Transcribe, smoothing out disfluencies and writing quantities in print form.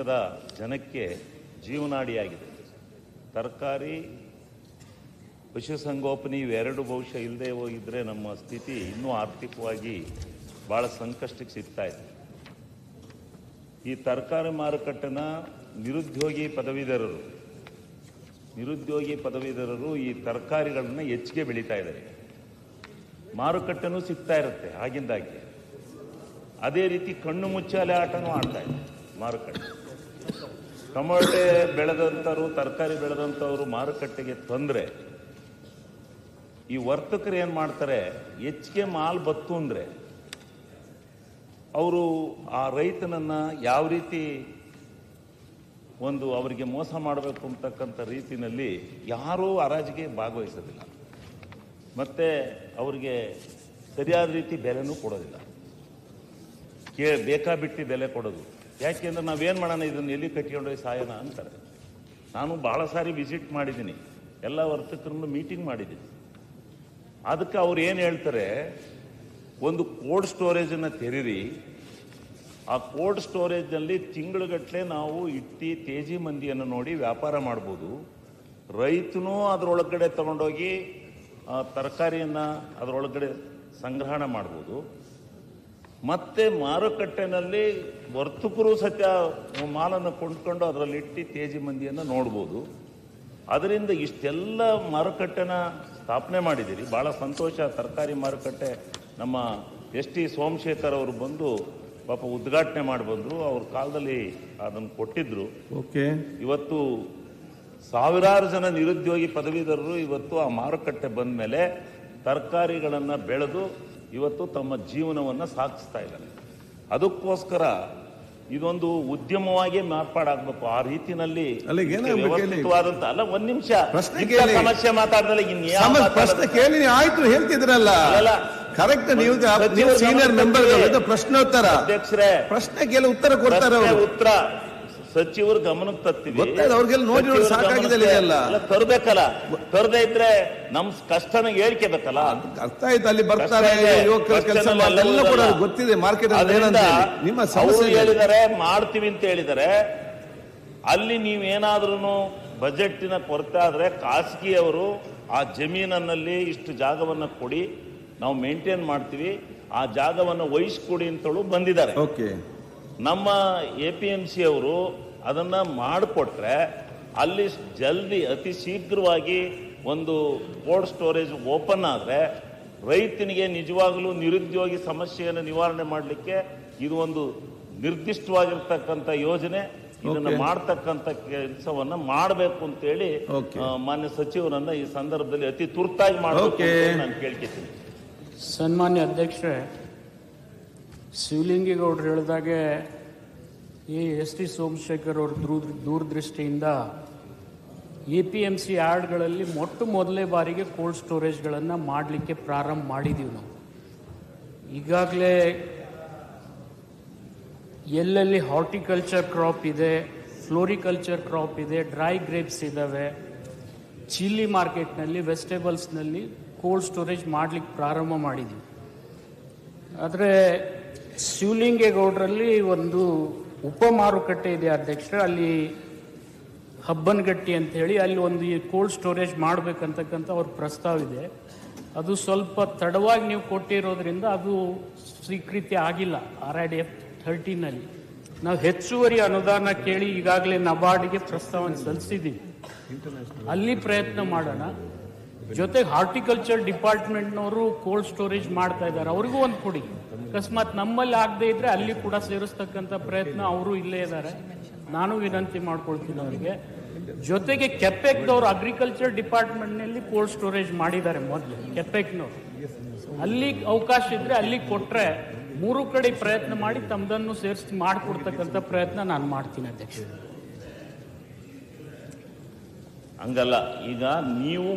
ಭಾಗದ ಜನಕ್ಕೆ ಜೀವನಾಡಿಯಾಗಿದೆ. ತರಕಾರಿ, ಪಶುಸಂಗೋಪನೆ ಇವೆರಡು ಬಹುಶಃ ಇಲ್ಲದೆ ಹೋಗಿದ್ರೆ ನಮ್ಮ ಸ್ಥಿತಿ ಇನ್ನೂ ಆರ್ಥಿಕವಾಗಿ ಭಾಳ ಸಂಕಷ್ಟಕ್ಕೆ ಸಿಗ್ತಾ ಇದೆ. ಈ ತರಕಾರಿ ಮಾರುಕಟ್ಟೆನ ನಿರುದ್ಯೋಗಿ ಪದವೀಧರರು ಈ ತರಕಾರಿಗಳನ್ನ ಹೆಚ್ಚಿಗೆ ಬೆಳೀತಾ ಇದ್ದಾರೆ. ಮಾರುಕಟ್ಟೆನೂ ಸಿಗ್ತಾ ಇರುತ್ತೆ ಆಗಿಂದಾಗಿ. ಅದೇ ರೀತಿ ಕಣ್ಣು ಮುಚ್ಚಾಲೆ ಆಟನೂ ಆಡ್ತಾ ಇದೆ ಮಾರುಕಟ್ಟೆ. ಟೊಮೊಟೆ ಬೆಳೆದಂಥವ್ರು, ತರಕಾರಿ ಬೆಳೆದಂಥವ್ರು ಮಾರುಕಟ್ಟೆಗೆ ತಂದರೆ ಈ ವರ್ತಕರು ಏನು ಮಾಡ್ತಾರೆ, ಹೆಚ್ಚಿಗೆ ಮಾಲ್ ಬತ್ತು ಅಂದರೆ ಅವರು ಆ ರೈತನನ್ನು ಯಾವ ರೀತಿ ಅವರಿಗೆ ಮೋಸ ಮಾಡಬೇಕು ಅಂತಕ್ಕಂಥ ರೀತಿಯಲ್ಲಿ ಯಾರೂ ಹರಾಜಿಗೆ ಭಾಗವಹಿಸೋದಿಲ್ಲ, ಮತ್ತು ಅವರಿಗೆ ಸರಿಯಾದ ರೀತಿ ಬೆಲೆನೂ ಕೊಡೋದಿಲ್ಲ. ಬೇಕಾಬಿಟ್ಟು ಬೆಲೆ ಕೊಡೋದು. ಯಾಕೆಂದ್ರೆ ನಾವೇನು ಮಾಡೋಣ, ಇದನ್ನು ಎಲ್ಲಿ ಕಟ್ಕೊಂಡೋಗಿ ಸಾಯೋಣ ಅಂತಾರೆ. ನಾನು ಭಾಳ ಸಾರಿ ವಿಸಿಟ್ ಮಾಡಿದ್ದೀನಿ, ಎಲ್ಲ ವರ್ತಕರನ್ನು ಮೀಟಿಂಗ್ ಮಾಡಿದ್ದೀನಿ. ಅದಕ್ಕೆ ಅವ್ರು ಏನು ಹೇಳ್ತಾರೆ, ಒಂದು ಕೋಲ್ಡ್ ಸ್ಟೋರೇಜನ್ನು ತೆರೀರಿ, ಆ ಕೋಲ್ಡ್ ಸ್ಟೋರೇಜ್ನಲ್ಲಿ ತಿಂಗಳುಗಟ್ಟಲೆ ನಾವು ಇಟ್ಟು ತೇಜಿ ಮಂದಿಯನ್ನು ನೋಡಿ ವ್ಯಾಪಾರ ಮಾಡ್ಬೋದು. ರೈತನೂ ಅದರೊಳಗಡೆ ತಗೊಂಡೋಗಿ ತರಕಾರಿಯನ್ನು ಅದರೊಳಗಡೆ ಸಂಗ್ರಹಣೆ ಮಾಡ್ಬೋದು. ಮತ್ತು ಮಾರುಕಟ್ಟೆನಲ್ಲಿ ವರ್ತಕರು ಸತ್ಯ ಮಾಲನ್ನು ಕೊಂಡ್ಕೊಂಡು ಅದರಲ್ಲಿ ಇಟ್ಟು ತೇಜಿ ಮಂದಿಯನ್ನು ನೋಡ್ಬೋದು. ಅದರಿಂದ ಇಷ್ಟೆಲ್ಲ ಮಾರುಕಟ್ಟೆನ ಸ್ಥಾಪನೆ ಮಾಡಿದ್ದೀರಿ, ಭಾಳ ಸಂತೋಷ. ತರಕಾರಿ ಮಾರುಕಟ್ಟೆ ನಮ್ಮ ಟಿ ಸೋಮಶೇಖರ್ ಅವರು ಬಂದು ಪಾಪ ಉದ್ಘಾಟನೆ ಮಾಡಿ ಬಂದರು. ಅವ್ರ ಕಾಲದಲ್ಲಿ ಅದನ್ನು ಕೊಟ್ಟಿದ್ರು. ಇವತ್ತು ಸಾವಿರಾರು ಜನ ನಿರುದ್ಯೋಗಿ ಪದವೀಧರರು ಇವತ್ತು ಆ ಮಾರುಕಟ್ಟೆ ಬಂದ ಮೇಲೆ ತರಕಾರಿಗಳನ್ನು ಬೆಳೆದು ಇವತ್ತು ತಮ್ಮ ಜೀವನವನ್ನು ಸಾಗಿಸ್ತಾ ಇದ್ದಾರೆ. ಅದಕ್ಕೋಸ್ಕರ ಇದೊಂದು ಉದ್ಯಮವಾಗಿ ಮಾರ್ಪಾಡಾಗಬೇಕು. ಆ ರೀತಿನಲ್ಲಿ ವ್ಯವಸ್ಥಿತವಾದಂತ ಅಲ್ಲ. ಒಂದ್ ನಿಮಿಷ ಸಮಸ್ಯೆ ಮಾತಾಡಿದ್ರೆ ಪ್ರಶ್ನೆ ಕೇಳಿ ಆಯ್ತು ಹೇಳ್ತಿದ್ರಲ್ಲ, ಕರೆಕ್ಟ್. ನೀವು ಸೀನಿಯರ್ ಮೆಂಬರ್ ಪ್ರಶ್ನೋತ್ತರ ಅಧ್ಯಕ್ಷರೇ, ಪ್ರಶ್ನೆ ಕೇಳಿ ಉತ್ತರ ಕೊಡ್ತಾರೆ. ಉತ್ತರ ಸಚಿವರು ಗಮನಕ್ಕೆ ತರ್ತೀವಿ. ಅವ್ರಿಗೆಲ್ಲ ನೋಡಿ ಸಾಕಾಗಿದೆ ತರಬೇಕಲ್ಲ. ತರದೇ ಇದ್ರೆ ನಮ್ ಕಷ್ಟನ ಹೇಳ್ಕೇಬೇಕಲ್ಲ. ಅರ್ಥ ಆಯ್ತು. ಅಲ್ಲಿ ಬರ್ತಾರೆ ಕೆಲಸ ಗೊತ್ತಿದೆ ಮಾರ್ಕೆಟ್. ನಿಮ್ಮ ಸಮಸ್ಯೆ ಹೇಳಿದ್ದಾರೆ, ಮಾಡ್ತೀವಿ ಅಂತ ಹೇಳಿದ್ದಾರೆ. ಅಲ್ಲಿ ನೀವೇನಾದ್ರೂ ಬಜೆಟ್ಟಿನ ಕೊರತೆ ಆದ್ರೆ ಖಾಸಗಿಯವರು ಆ ಜಮೀನಲ್ಲಿ ಇಷ್ಟು ಜಾಗವನ್ನು ಕೊಡಿ, ನಾವು ಮೇಂಟೈನ್ ಮಾಡ್ತೀವಿ, ಆ ಜಾಗವನ್ನು ವಹಿಸ್ಕೊಡಿ ಅಂತೇಳಿ ಬಂದಿದ್ದಾರೆ. ನಮ್ಮ APMC ಅವರು ಅದನ್ನ ಮಾಡಿಕೊಟ್ರೆ ಅಲ್ಲಿ ಜಲ್ದಿ ಅತಿ ಶೀಘ್ರವಾಗಿ ಒಂದು ಕೋಲ್ಡ್ ಸ್ಟೋರೇಜ್ ಓಪನ್ ಆದರೆ ರೈತನಿಗೆ ನಿಜವಾಗಲೂ ನಿರುದ್ಯೋಗಿ ಸಮಸ್ಯೆಯನ್ನು ನಿವಾರಣೆ ಮಾಡಲಿಕ್ಕೆ ಇದು ಒಂದು ನಿರ್ದಿಷ್ಟವಾಗಿರ್ತಕ್ಕಂಥ ಯೋಜನೆ. ಇದನ್ನ ಮಾಡ್ತಕ್ಕಂಥ ಕೆಲಸವನ್ನ ಮಾಡಬೇಕು ಅಂತೇಳಿ ಮಾನ್ಯ ಸಚಿವರನ್ನ ಈ ಸಂದರ್ಭದಲ್ಲಿ ಅತಿ ತುರ್ತಾಗಿ ಮಾಡಬೇಕು ನಾನು ಕೇಳ್ಕೊತೀನಿ. ಸನ್ಮಾನ್ಯ ಅಧ್ಯಕ್ಷರೇ, ಶಿವಲಿಂಗೇಗೌಡರು ಹೇಳಿದಾಗೆ ಈ ಟಿ ಸೋಮಶೇಖರ್ ಅವ್ರ ದೂರದೃಷ್ಟಿಯಿಂದ APMC ಯಾರ್ಡ್ಗಳಲ್ಲಿ ಮೊದಲನೇ ಬಾರಿಗೆ ಕೋಲ್ಡ್ ಸ್ಟೋರೇಜ್ಗಳನ್ನು ಮಾಡಲಿಕ್ಕೆ ಪ್ರಾರಂಭ ಮಾಡಿದ್ದೀವಿ ನಾವು. ಈಗಾಗಲೇ ಎಲ್ಲೆಲ್ಲಿ ಹಾರ್ಟಿಕಲ್ಚರ್ ಕ್ರಾಪ್ ಇದೆ, ಫ್ಲೋರಿಕಲ್ಚರ್ ಕ್ರಾಪ್ ಇದೆ, ಡ್ರೈ ಗ್ರೇಪ್ಸ್ ಇದ್ದಾವೆ, ಚಿಲ್ಲಿ ಮಾರ್ಕೆಟ್ನಲ್ಲಿ ವೆಜಿಟೇಬಲ್ಸ್ನಲ್ಲಿ ಕೋಲ್ಡ್ ಸ್ಟೋರೇಜ್ ಮಾಡಲಿಕ್ಕೆ ಪ್ರಾರಂಭ ಮಾಡಿದ್ದೀವಿ. ಆದರೆ ಶಿವಲಿಂಗೇಗೌಡರಲ್ಲಿ ಒಂದು ಉಪ ಮಾರುಕಟ್ಟೆ ಇದೆ ಅಧ್ಯಕ್ಷರೇ, ಅಲ್ಲಿ ಹಬ್ಬನಗಟ್ಟಿ ಅಂತ ಹೇಳಿ ಅಲ್ಲಿ ಒಂದು ಕೋಲ್ಡ್ ಸ್ಟೋರೇಜ್ ಮಾಡಬೇಕಂತಕ್ಕಂಥ ಅವ್ರ ಪ್ರಸ್ತಾವ ಇದೆ. ಅದು ಸ್ವಲ್ಪ ತಡವಾಗಿ ನೀವು ಕೊಟ್ಟಿರೋದ್ರಿಂದ ಅದು ಸ್ವೀಕೃತಿ ಆಗಿಲ್ಲ. RIDF 13ನಲ್ಲಿ ನಾವು ಹೆಚ್ಚುವರಿ ಅನುದಾನ ಕೇಳಿ ಈಗಾಗಲೇ ನಬಾರ್ಡ್ಗೆ ಪ್ರಸ್ತಾವನೆ ಸಲ್ಲಿಸಿದ್ದೀವಿ. ಅಲ್ಲಿ ಪ್ರಯತ್ನ ಮಾಡೋಣ. ಜೊತೆಗೆ ಹಾರ್ಟಿಕಲ್ಚರ್ ಡಿಪಾರ್ಟ್ಮೆಂಟ್ನವರು ಕೋಲ್ಡ್ ಸ್ಟೋರೇಜ್ ಮಾಡ್ತಾ ಇದ್ದಾರೆ, ಅವ್ರಿಗೂ ಒಂದು ಕೊಡಿ. ಅಕಸ್ಮಾತ್ ನಮ್ಮಲ್ಲಿ ಆಗದೆ ಇದ್ರೆ ಅಲ್ಲಿ ಕೂಡ ಸೇರಿಸ್ತಕ್ಕಂಥ ಪ್ರಯತ್ನ ಅವರು ಇಲ್ಲೇ ಇದ್ದಾರೆ. ನಾನು ವಿನಂತಿ ಮಾಡ್ಕೊಳ್ತೀನಿ ಅವರಿಗೆ. ಜೊತೆಗೆ ಕೆಪೆಕ್ದವ್ರು ಅಗ್ರಿಕಲ್ಚರ್ ಡಿಪಾರ್ಟ್ಮೆಂಟ್ನಲ್ಲಿ ಕೋಲ್ಡ್ ಸ್ಟೋರೇಜ್ ಮಾಡಿದ್ದಾರೆ ಮೊದಲು, ಕೆಪೆಕ್ನವ್ರು. ಅಲ್ಲಿ ಅವಕಾಶ ಇದ್ರೆ ಅಲ್ಲಿ ಕೊಟ್ರೆ ಮೂರು ಕಡೆ ಪ್ರಯತ್ನ ಮಾಡಿ ತಮ್ಮದನ್ನು ಸೇರಿಸಿ ಮಾಡಿಕೊಡ್ತಕ್ಕಂಥ ಪ್ರಯತ್ನ ನಾನು ಮಾಡ್ತೀನಿ ಅಧ್ಯಕ್ಷ. ಹಂಗಲ್ಲ, ಈಗ ನೀವು